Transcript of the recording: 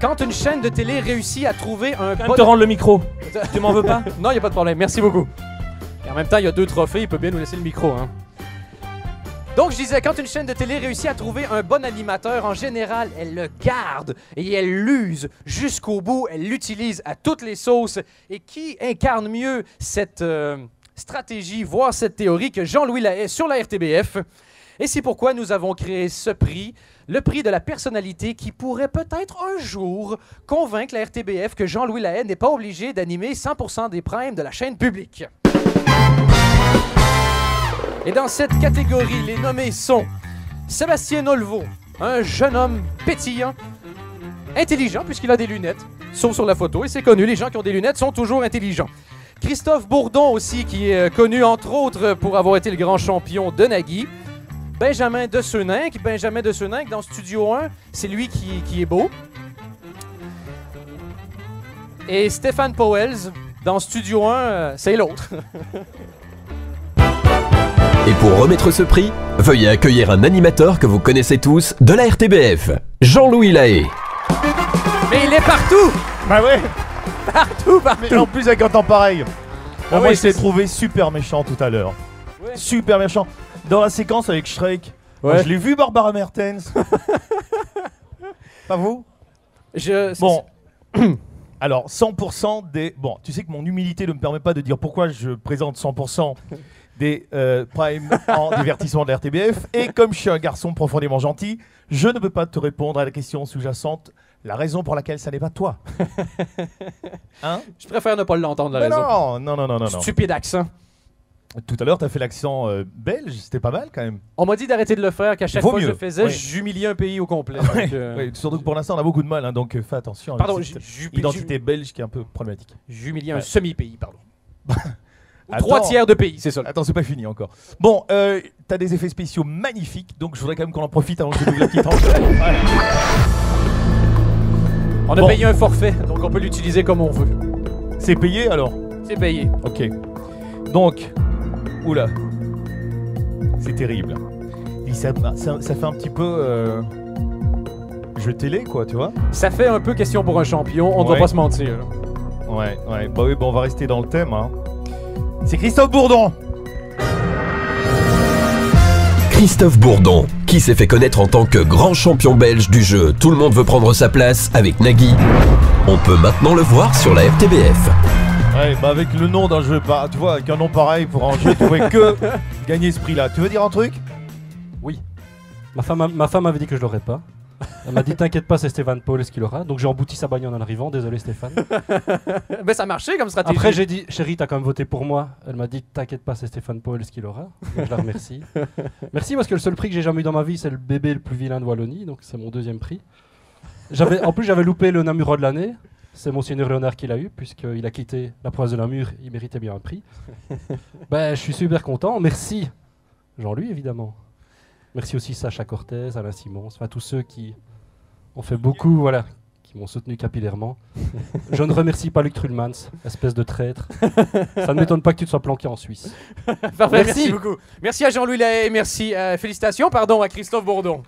Quand une chaîne de télé réussit à trouver un Quand même te rendre le micro. Tu m'en veux pas? Non, il n'y a pas de problème. Merci beaucoup. Et en même temps, il y a 2 trophées. Il peut bien nous laisser le micro. Hein. Donc, je disais, quand une chaîne de télé réussit à trouver un bon animateur, en général, elle le garde et elle l'use jusqu'au bout. Elle l'utilise à toutes les sauces. Et qui incarne mieux cette stratégie, voire cette théorie, que Jean-Louis Lahaye sur la RTBF? Et c'est pourquoi nous avons créé ce prix, le prix de la personnalité qui pourrait peut-être un jour convaincre la RTBF que Jean-Louis Lahaye n'est pas obligé d'animer 100% des primes de la chaîne publique. Et dans cette catégorie, les nommés sont Sébastien Olvo, un jeune homme pétillant, intelligent puisqu'il a des lunettes, sauf sur la photo, et c'est connu, les gens qui ont des lunettes sont toujours intelligents. Christophe Bourdon aussi, qui est connu entre autres pour avoir été le grand champion de Nagui. Benjamin de Seuninck dans Studio 1, c'est lui qui est beau. Et Stéphane Powell dans Studio 1, c'est l'autre. Et pour remettre ce prix, veuillez accueillir un animateur que vous connaissez tous de la RTBF, Jean-Louis Lahaye. Mais il est partout! Bah ouais! Partout! Mais en plus avec un temps pareil. Bon, moi oui, je t'ai trouvé super méchant tout à l'heure. Ouais. Super méchant. Dans la séquence avec Shrek, Ouais. moi, je l'ai vu Barbara Mertens. Pas vous? Bon. Alors, 100% des... Bon, tu sais que mon humilité ne me permet pas de dire pourquoi je présente 100% des primes en divertissement de la RTBF. Et comme je suis un garçon profondément gentil, je ne peux pas te répondre à la question sous-jacente, la raison pour laquelle ça n'est pas toi. Hein? Je préfère ne pas l'entendre, la raison. Non. Stupide accent. Tout à l'heure, tu as fait l'accent belge, c'était pas mal quand même. On m'a dit d'arrêter de le faire, qu'à chaque Vaut fois que je mieux. le faisais, Ouais. j'humiliais un pays au complet. Ouais, Donc, ouais, surtout que pour l'instant, on a beaucoup de mal, hein, donc fais attention. Pardon, avec cette identité belge qui est un peu problématique. j'humiliais un Ouais. semi-pays, pardon. Ou Attends. 3/3 de pays, c'est ça. Attends, c'est pas fini encore. Bon, t'as des effets spéciaux magnifiques, donc je voudrais quand même qu'on en profite avant que je ouvre la petite enveloppe. Voilà. On a Bon. payé un forfait, donc on peut l'utiliser comme on veut. C'est payé alors? C'est payé. Ok. Donc, oula, c'est terrible. Et ça fait un petit peu jeu télé, quoi, tu vois? Ça fait un peu question pour un champion, on ne va Ouais. pas se mentir. Ouais. Bah oui, on va rester dans le thème. Hein. C'est Christophe Bourdon. Christophe Bourdon, qui s'est fait connaître en tant que grand champion belge du jeu Tout le monde veut prendre sa place avec Nagui. On peut maintenant le voir sur la RTBF. Ouais, bah avec le nom d'un jeu, bah, tu vois, avec un nom pareil pour un jeu, tu pouvais que gagner ce prix-là. Tu veux dire un truc? Oui. Ma femme m'avait dit que je l'aurais pas. Elle m'a dit t'inquiète pas, c'est Stéphane Powell qui l'aura. Donc j'ai embouti sa bagnole en arrivant, désolé Stéphane. Mais ça marchait comme stratégie. Après j'ai dit chérie t'as quand même voté pour moi. Elle m'a dit t'inquiète pas, c'est Stéphane Powell qui l'aura. Donc je la remercie. Merci parce que le seul prix que j'ai jamais eu dans ma vie c'est le bébé le plus vilain de Wallonie, donc c'est mon 2e prix. En plus j'avais loupé le Namur de l'année. C'est Monseigneur Léonard qui l'a eu, puisqu'il a quitté la province de Namur, il méritait bien un prix. Ben, je suis super content. Merci Jean-Louis, évidemment. Merci aussi Sacha Cortez, Alain Simons, enfin tous ceux qui ont fait beaucoup, voilà, qui m'ont soutenu capillairement. Je ne remercie pas Luc Trulmans, espèce de traître. Ça ne m'étonne pas que tu te sois planqué en Suisse. Parfait, merci Merci. beaucoup. Merci à Jean-Louis Lahaye, merci. Félicitations, pardon, à Christophe Bourdon.